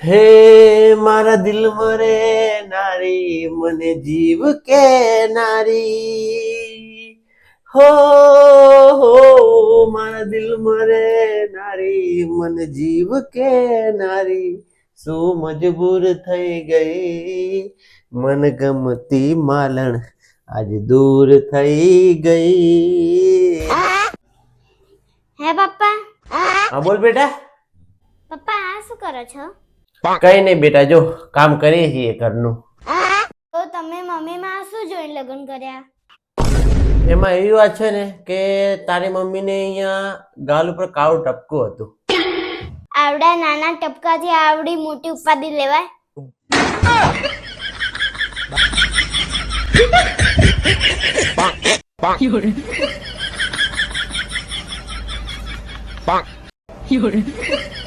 હે મારા દિલ મરે નારી મને જીવ કે નારી હો હો મારા દિલ મરે નારી મને જીવ કે નારી શું મજબૂર થઈ ગઈ મન ગમતી માલણ આજ દૂર થઈ ગઈ. હે પપ્પા. હા બોલ બેટા. પપ્પા આ શું કરો છો? કઈ નહીં બેટા, જો કામ કરીએ છીએ ઘરનું. તો તમે મમ્મીમાં શું જોઈને લગ્ન કર્યા? એમાં એવી વાત છે ને કે તારી મમ્મીને અહીંયા ગાલ ઉપર કાળું ટપકું હતું. આવડા નાના ટપકાથી આવડી મોટી ઉપાધિ લેવાય?有人。